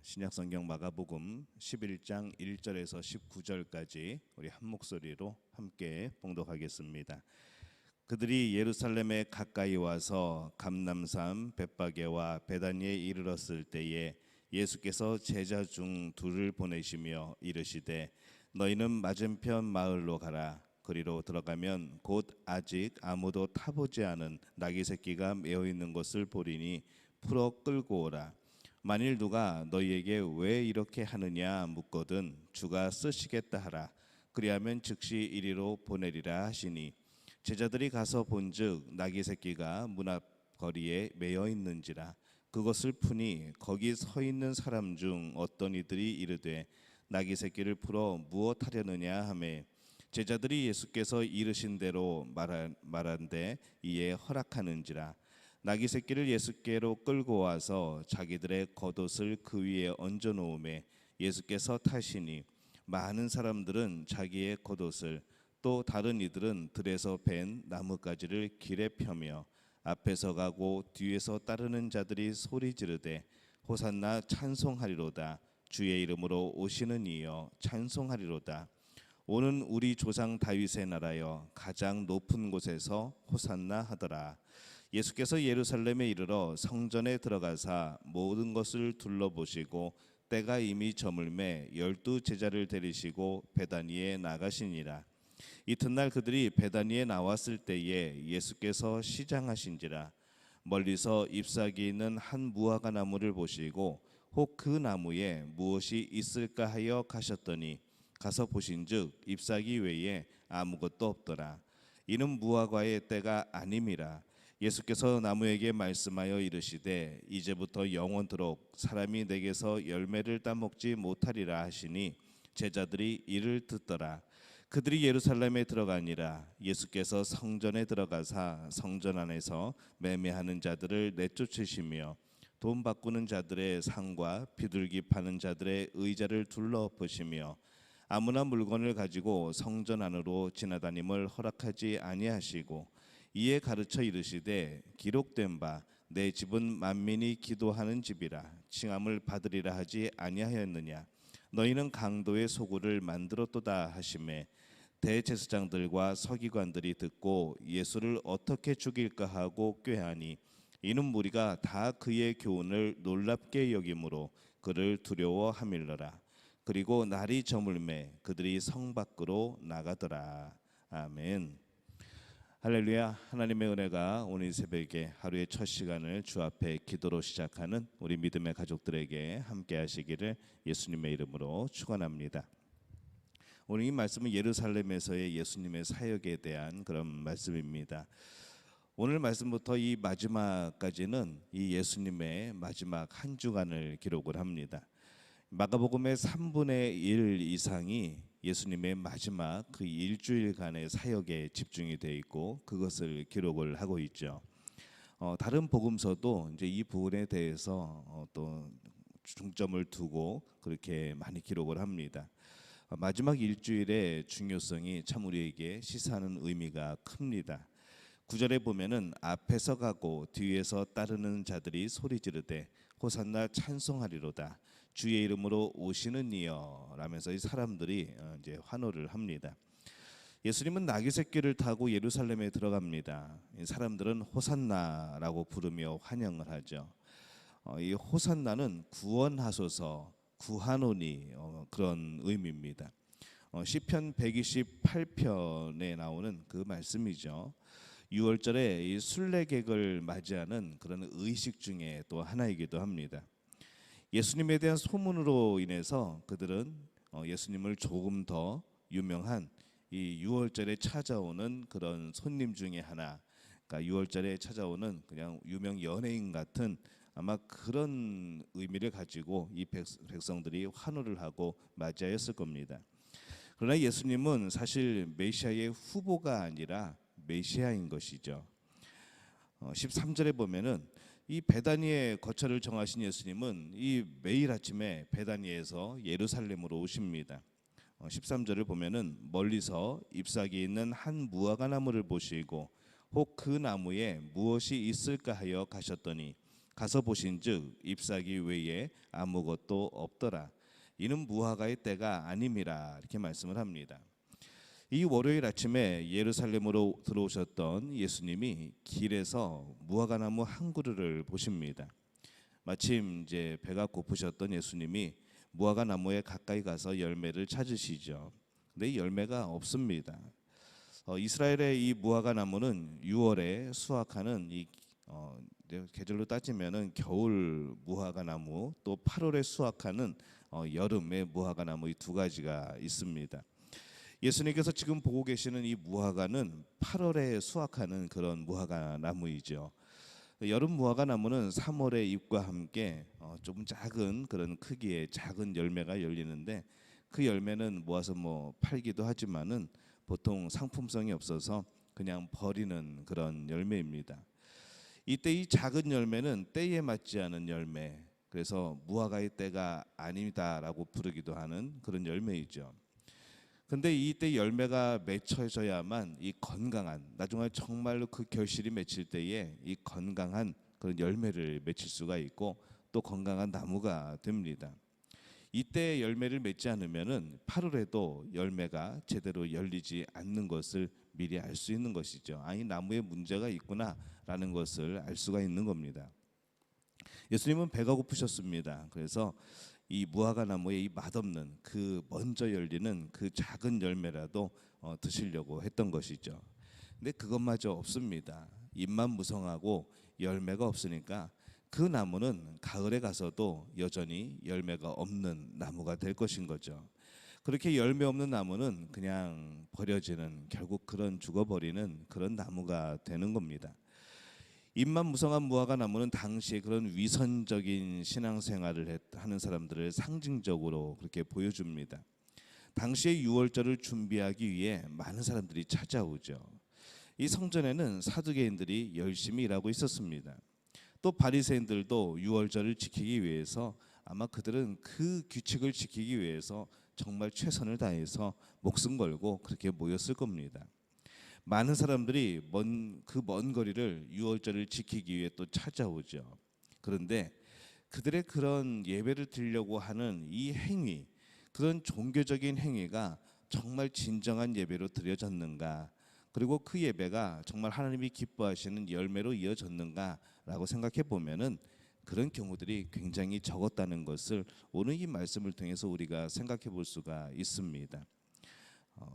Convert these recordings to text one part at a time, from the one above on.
신약성경 마가복음 11장 1절에서 19절까지 우리 한 목소리로 함께 봉독하겠습니다. 그들이 예루살렘에 가까이 와서 감람산 벳바게와 베다니에 이르렀을 때에 예수께서 제자 중 둘을 보내시며 이르시되 너희는 맞은편 마을로 가라. 그리로 들어가면 곧 아직 아무도 타보지 않은 나귀 새끼가 메어 있는 것을 보리니 풀어 끌고 오라. 만일 누가 너희에게 왜 이렇게 하느냐 묻거든 주가 쓰시겠다 하라. 그리하면 즉시 이리로 보내리라 하시니 제자들이 가서 본즉 나귀 새끼가 문 앞 거리에 메어 있는지라. 그것을 푸니 거기 서 있는 사람 중 어떤 이들이 이르되 나귀 새끼를 풀어 무엇 하려느냐 하매 제자들이 예수께서 이르신 대로 말한데 이에 허락하는지라. 나귀 새끼를 예수께로 끌고 와서 자기들의 겉옷을 그 위에 얹어 놓음에 예수께서 타시니 많은 사람들은 자기의 겉옷을 또 다른 이들은 들에서 벤 나뭇가지를 길에 펴며 앞에서 가고 뒤에서 따르는 자들이 소리 지르되 호산나 찬송하리로다. 주의 이름으로 오시는 이여 찬송하리로다. 오는 우리 조상 다윗의 나라여 가장 높은 곳에서 호산나 하더라. 예수께서 예루살렘에 이르러 성전에 들어가사 모든 것을 둘러보시고 때가 이미 저물매 12 제자를 데리시고 베다니에 나가시니라. 이튿날 그들이 베다니에 나왔을 때에 예수께서 시장하신지라. 멀리서 잎사귀 있는 한 무화과 나무를 보시고 혹 그 나무에 무엇이 있을까 하여 가셨더니 가서 보신즉 잎사귀 외에 아무것도 없더라. 이는 무화과의 때가 아님이라. 예수께서 나무에게 말씀하여 이르시되 이제부터 영원토록 사람이 내게서 열매를 따먹지 못하리라 하시니 제자들이 이를 듣더라. 그들이 예루살렘에 들어가니라. 예수께서 성전에 들어가사 성전 안에서 매매하는 자들을 내쫓으시며 돈 바꾸는 자들의 상과 비둘기 파는 자들의 의자를 둘러보시며 아무나 물건을 가지고 성전 안으로 지나다님을 허락하지 아니하시고 이에 가르쳐 이르시되 기록된 바 내 집은 만민이 기도하는 집이라 칭함을 받으리라 하지 아니하였느냐. 너희는 강도의 소굴을 만들었도다 하시매 대제사장들과 서기관들이 듣고 예수를 어떻게 죽일까 하고 꾀하니 이는 무리가 다 그의 교훈을 놀랍게 여김으로 그를 두려워하밀러라. 그리고 날이 저물매 그들이 성 밖으로 나가더라. 아멘. 할렐루야. 하나님의 은혜가 오늘 새벽에 하루의 첫 시간을 주 앞에 기도로 시작하는 우리 믿음의 가족들에게 함께 하시기를 예수님의 이름으로 축원합니다. 오늘 이 말씀은 예루살렘에서의 예수님의 사역에 대한 그런 말씀입니다. 오늘 말씀부터 이 마지막까지는 이 예수님의 마지막 한 주간을 기록을 합니다. 마가복음의 3분의 1 이상이 예수님의 마지막 그 일주일간의 사역에 집중이 되어 있고 그것을 기록을 하고 있죠. 다른 복음서도 이제 이 부분에 대해서 또 중점을 두고 그렇게 많이 기록을 합니다. 마지막 일주일의 중요성이 참 우리에게 시사하는 의미가 큽니다. 9절에 보면은 앞에서 가고 뒤에서 따르는 자들이 소리 지르되 호산나 찬송하리로다. 주의 이름으로 오시는 이여 라면서 이 사람들이 이제 환호를 합니다. 예수님은 나귀 새끼를 타고 예루살렘에 들어갑니다. 이 사람들은 호산나라고 부르며 환영을 하죠. 이 호산나는 구원하소서, 구하노니 그런 의미입니다. 시편 128편에 나오는 그 말씀이죠. 6월절에 이 순례객을 맞이하는 그런 의식 중에 또 하나이기도 합니다. 예수님에 대한 소문으로 인해서 그들은 예수님을 조금 더 유명한 이 6월절에 찾아오는 그런 손님 중에 하나, 그러니까 6월절에 찾아오는 그냥 유명 연예인 같은 아마 그런 의미를 가지고 이 백성들이 환호를 하고 맞이하였을 겁니다. 그러나 예수님은 사실 메시아의 후보가 아니라 메시아인 것이죠. 13절에 보면은 이 베다니에 거처를 정하신 예수님은 이 매일 아침에 베다니에서 예루살렘으로 오십니다. 13절을 보면은 멀리서 잎사귀 있는 한 무화과 나무를 보시고 혹 그 나무에 무엇이 있을까 하여 가셨더니 가서 보신즉 잎사귀 외에 아무것도 없더라. 이는 무화과의 때가 아님이라 이렇게 말씀을 합니다. 이 월요일 아침에 예루살렘으로 들어오셨던 예수님이 길에서 무화과나무 한 그루를 보십니다. 마침 이제 배가 고프셨던 예수님이 무화과나무에 가까이 가서 열매를 찾으시죠. 근데 열매가 없습니다. 이스라엘의 이 무화과나무는 6월에 수확하는 계절로 따지면은 겨울 무화과나무, 또 8월에 수확하는 여름의 무화과나무, 이 두 가지가 있습니다. 예수님께서 지금 보고 계시는 이 무화과는 8월에 수확하는 그런 무화과나무이죠. 여름 무화과나무는 3월의 잎과 함께 조금 작은 그런 크기의 작은 열매가 열리는데, 그 열매는 모아서 팔기도 하지만은 보통 상품성이 없어서 그냥 버리는 그런 열매입니다. 이때 이 작은 열매는 때에 맞지 않은 열매, 그래서 무화과의 때가 아니다라고 부르기도 하는 그런 열매이죠. 근데 이때 열매가 맺혀져야만 이 건강한, 나중에 정말로 그 결실이 맺힐 때에 이 건강한 그런 열매를 맺힐 수가 있고 또 건강한 나무가 됩니다. 이때 열매를 맺지 않으면은 8월에도 열매가 제대로 열리지 않는 것을 미리 알 수 있는 것이죠. 이 나무에 문제가 있구나라는 것을 알 수가 있는 겁니다. 예수님은 배가 고프셨습니다. 그래서 이 무화과 나무의 이 맛없는 그 먼저 열리는 그 작은 열매라도 드시려고 했던 것이죠. 근데 그것마저 없습니다. 잎만 무성하고 열매가 없으니까 그 나무는 가을에 가서도 여전히 열매가 없는 나무가 될 것인 거죠. 그렇게 열매 없는 나무는 그냥 버려지는, 결국 그런 죽어버리는 그런 나무가 되는 겁니다. 잎만 무성한 무화과 나무는 당시에 그런 위선적인 신앙생활을 하는 사람들을 상징적으로 그렇게 보여줍니다. 당시에 유월절을 준비하기 위해 많은 사람들이 찾아오죠. 이 성전에는 사두개인들이 열심히 일하고 있었습니다. 또 바리새인들도 유월절을 지키기 위해서, 아마 그들은 그 규칙을 지키기 위해서 정말 최선을 다해서 목숨 걸고 그렇게 모였을 겁니다. 많은 사람들이 먼 거리를 유월절을 지키기 위해 또 찾아오죠. 그런데 그들의 그런 예배를 드리려고 하는 이 행위, 그런 종교적인 행위가 정말 진정한 예배로 드려졌는가, 그리고 그 예배가 정말 하나님이 기뻐하시는 열매로 이어졌는가라고 생각해 보면은 그런 경우들이 굉장히 적었다는 것을 오늘 이 말씀을 통해서 우리가 생각해 볼 수가 있습니다.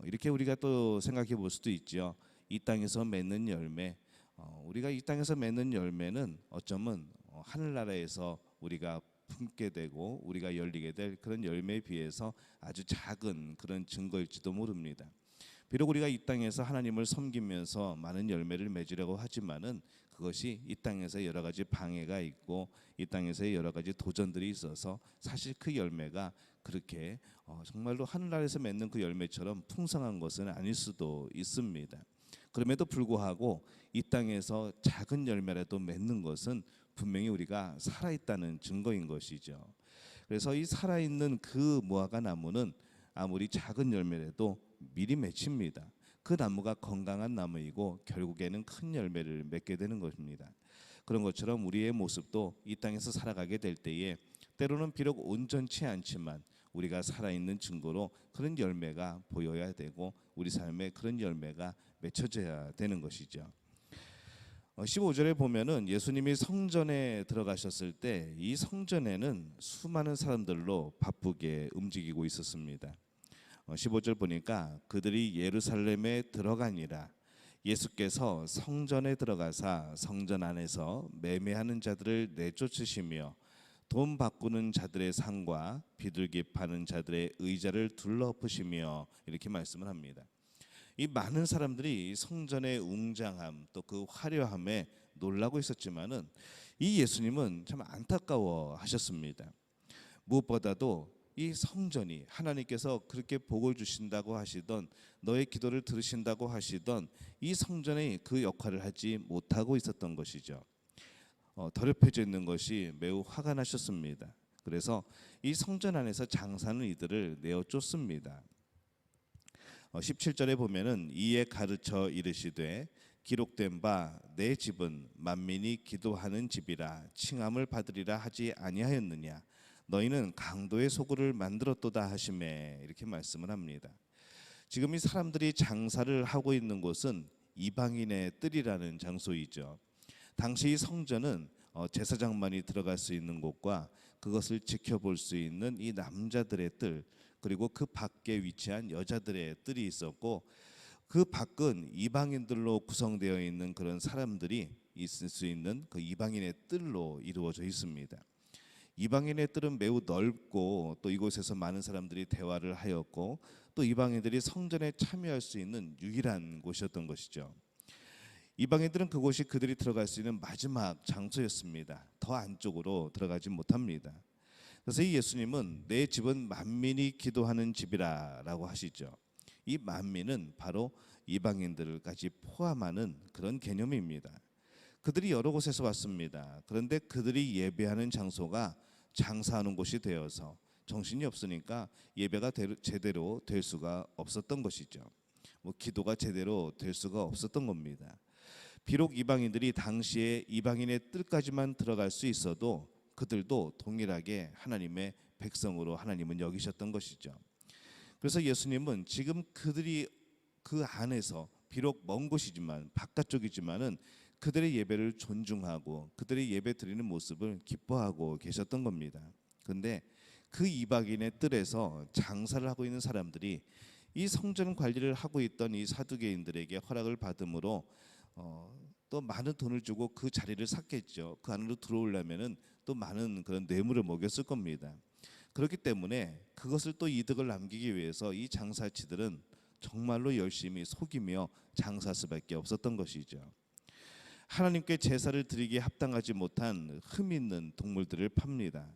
이렇게 우리가 또 생각해 볼 수도 있죠. 이 땅에서 맺는 열매, 우리가 이 땅에서 맺는 열매는 어쩌면 하늘나라에서 우리가 품게 되고 우리가 열리게 될 그런 열매에 비해서 아주 작은 그런 증거일지도 모릅니다. 비록 우리가 이 땅에서 하나님을 섬기면서 많은 열매를 맺으려고 하지만은 그것이 이 땅에서 여러 가지 방해가 있고 이 땅에서의 여러 가지 도전들이 있어서 사실 그 열매가 그렇게 정말로 하늘나라에서 맺는 그 열매처럼 풍성한 것은 아닐 수도 있습니다. 그럼에도 불구하고 이 땅에서 작은 열매라도 맺는 것은 분명히 우리가 살아있다는 증거인 것이죠. 그래서 이 살아있는 그 무화과 나무는 아무리 작은 열매라도 미리 맺힙니다. 그 나무가 건강한 나무이고 결국에는 큰 열매를 맺게 되는 것입니다. 그런 것처럼 우리의 모습도 이 땅에서 살아가게 될 때에 때로는 비록 온전치 않지만 우리가 살아있는 증거로 그런 열매가 보여야 되고 우리 삶에 그런 열매가 맺혀져야 되는 것이죠. 15절에 보면은 예수님이 성전에 들어가셨을 때 이 성전에는 수많은 사람들로 바쁘게 움직이고 있었습니다. 15절 보니까 그들이 예루살렘에 들어가니라. 예수께서 성전에 들어가사 성전 안에서 매매하는 자들을 내쫓으시며 돈 바꾸는 자들의 상과 비둘기 파는 자들의 의자를 둘러엎으시며 이렇게 말씀을 합니다. 이 많은 사람들이 성전의 웅장함 또 그 화려함에 놀라고 있었지만은 이 예수님은 참 안타까워하셨습니다. 무엇보다도 이 성전이 하나님께서 그렇게 복을 주신다고 하시던, 너의 기도를 들으신다고 하시던 이 성전이 그 역할을 하지 못하고 있었던 것이죠. 더럽혀져 있는 것이 매우 화가 나셨습니다. 그래서 이 성전 안에서 장사하는 이들을 내어 쫓습니다. 17절에 보면은 이에 가르쳐 이르시되 기록된 바 내 집은 만민이 기도하는 집이라 칭함을 받으리라 하지 아니하였느냐. 너희는 강도의 소굴을 만들었도다 하시매. 이렇게 말씀을 합니다. 지금 이 사람들이 장사를 하고 있는 곳은 이방인의 뜰이라는 장소이죠. 당시 성전은 제사장만이 들어갈 수 있는 곳과 그것을 지켜볼 수 있는 이 남자들의 뜰, 그리고 그 밖에 위치한 여자들의 뜰이 있었고, 그 밖은 이방인들로 구성되어 있는 그런 사람들이 있을 수 있는 그 이방인의 뜰로 이루어져 있습니다. 이방인의 뜰은 매우 넓고 또 이곳에서 많은 사람들이 대화를 하였고, 또 이방인들이 성전에 참여할 수 있는 유일한 곳이었던 것이죠. 이방인들은 그곳이 그들이 들어갈 수 있는 마지막 장소였습니다. 더 안쪽으로 들어가지 못합니다. 그래서 이 예수님은 내 집은 만민이 기도하는 집이라라고 하시죠. 이 만민은 바로 이방인들까지 포함하는 그런 개념입니다. 그들이 여러 곳에서 왔습니다. 그런데 그들이 예배하는 장소가 장사하는 곳이 되어서 정신이 없으니까 예배가 제대로 될 수가 없었던 것이죠. 기도가 제대로 될 수가 없었던 겁니다. 비록 이방인들이 당시에 이방인의 뜰까지만 들어갈 수 있어도 그들도 동일하게 하나님의 백성으로 하나님은 여기셨던 것이죠. 그래서 예수님은 지금 그들이 그 안에서 비록 먼 곳이지만 바깥쪽이지만은 그들의 예배를 존중하고 그들의 예배 드리는 모습을 기뻐하고 계셨던 겁니다. 그런데 그 이방인의 뜰에서 장사를 하고 있는 사람들이 이 성전 관리를 하고 있던 이 사두개인들에게 허락을 받음으로 또 많은 돈을 주고 그 자리를 샀겠죠. 그 안으로 들어오려면은 또 많은 그런 뇌물을 먹였을 겁니다. 그렇기 때문에 그것을 또 이득을 남기기 위해서 이 장사치들은 정말로 열심히 속이며 장사할 수밖에 없었던 것이죠. 하나님께 제사를 드리기에 합당하지 못한 흠 있는 동물들을 팝니다.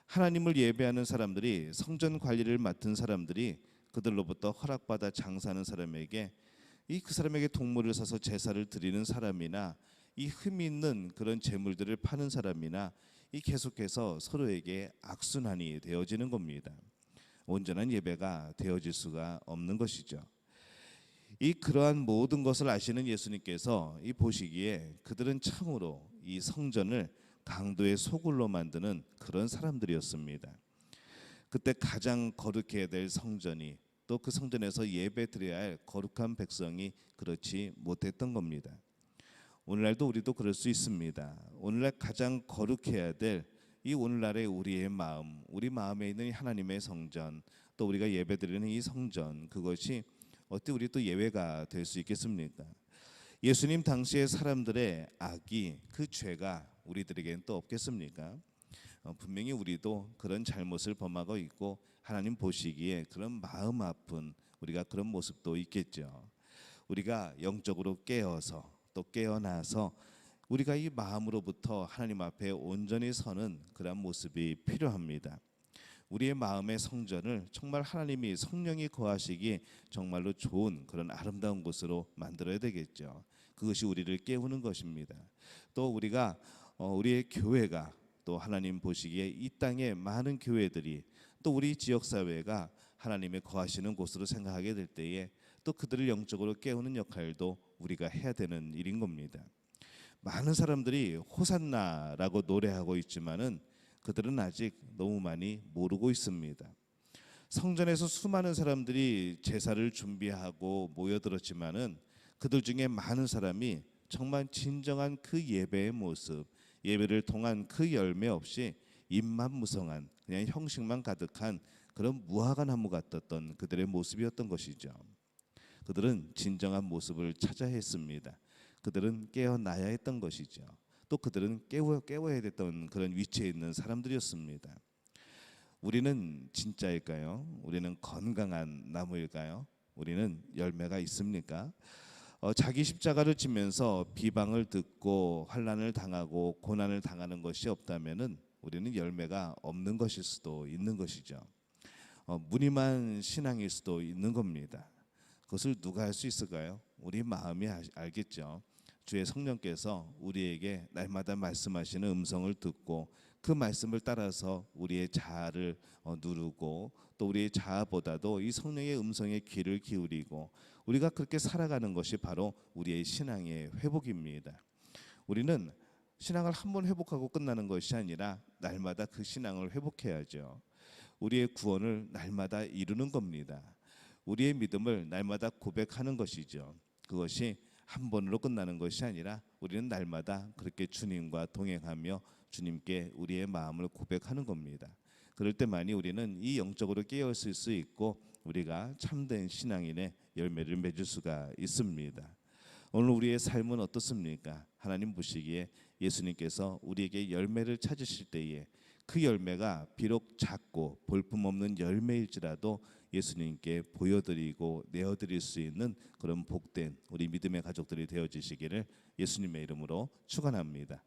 하나님을 예배하는 사람들이, 성전 관리를 맡은 사람들이 그들로부터 허락받아 장사하는 사람에게 그 사람에게 동물을 사서 제사를 드리는 사람이나 이 흠 있는 그런 재물들을 파는 사람이나 이 계속해서 서로에게 악순환이 되어지는 겁니다. 온전한 예배가 되어질 수가 없는 것이죠. 그러한 모든 것을 아시는 예수님께서 보시기에 그들은 참으로 이 성전을 강도의 소굴로 만드는 그런 사람들이었습니다. 그때 가장 거룩해야 될 성전이, 또 그 성전에서 예배 드려야 할 거룩한 백성이 그렇지 못했던 겁니다. 오늘날도 우리도 그럴 수 있습니다. 오늘날 가장 거룩해야 될 이 오늘날의 우리의 마음, 우리 마음에 있는 하나님의 성전, 또 우리가 예배드리는 이 성전, 그것이 어떻게 우리 또 예외가 될 수 있겠습니까? 예수님 당시의 사람들의 악이, 그 죄가 우리들에게는 또 없겠습니까? 분명히 우리도 그런 잘못을 범하고 있고 하나님 보시기에 그런 마음 아픈 우리가 그런 모습도 있겠죠. 우리가 영적으로 깨어서 또 깨어나서 우리가 이 마음으로부터 하나님 앞에 온전히 서는 그런 모습이 필요합니다. 우리의 마음의 성전을 정말 하나님이, 성령이 거하시기 정말로 좋은 그런 아름다운 곳으로 만들어야 되겠죠. 그것이 우리를 깨우는 것입니다. 또 우리가 우리의 교회가, 또 하나님 보시기에 이 땅의 많은 교회들이, 또 우리 지역사회가 하나님의 거하시는 곳으로 생각하게 될 때에 또 그들을 영적으로 깨우는 역할도 우리가 해야 되는 일인 겁니다. 많은 사람들이 호산나라고 노래하고 있지만은 그들은 아직 너무 많이 모르고 있습니다. 성전에서 수많은 사람들이 제사를 준비하고 모여들었지만은 그들 중에 많은 사람이 정말 진정한 그 예배의 모습, 예배를 통한 그 열매 없이 입만 무성한, 그냥 형식만 가득한 그런 무화과 나무 같았던 그들의 모습이었던 것이죠. 그들은 진정한 모습을 찾아야 했습니다. 그들은 깨어나야 했던 것이죠. 또 그들은 깨워야 됐던 그런 위치에 있는 사람들이었습니다. 우리는 진짜일까요? 우리는 건강한 나무일까요? 우리는 열매가 있습니까? 자기 십자가를 지면서 비방을 듣고 환난을 당하고 고난을 당하는 것이 없다면은 우리는 열매가 없는 것일 수도 있는 것이죠. 무늬만 신앙일 수도 있는 겁니다. 그것을 누가 할 수 있을까요? 우리 마음이 알겠죠. 주의 성령께서 우리에게 날마다 말씀하시는 음성을 듣고 그 말씀을 따라서 우리의 자아를 누르고 또 우리의 자아보다도 이 성령의 음성에 귀를 기울이고 우리가 그렇게 살아가는 것이 바로 우리의 신앙의 회복입니다. 우리는 신앙을 한 번 회복하고 끝나는 것이 아니라 날마다 그 신앙을 회복해야죠. 우리의 구원을 날마다 이루는 겁니다. 우리의 믿음을 날마다 고백하는 것이죠. 그것이 한 번으로 끝나는 것이 아니라 우리는 날마다 그렇게 주님과 동행하며 주님께 우리의 마음을 고백하는 겁니다. 그럴 때만이 우리는 이 영적으로 깨어있을 수 있고 우리가 참된 신앙인의 열매를 맺을 수가 있습니다. 오늘 우리의 삶은 어떻습니까? 하나님 보시기에 예수님께서 우리에게 열매를 찾으실 때에 그 열매가 비록 작고 볼품없는 열매일지라도 예수님께 보여드리고 내어드릴 수 있는 그런 복된 우리 믿음의 가족들이 되어지시기를 예수님의 이름으로 축원합니다.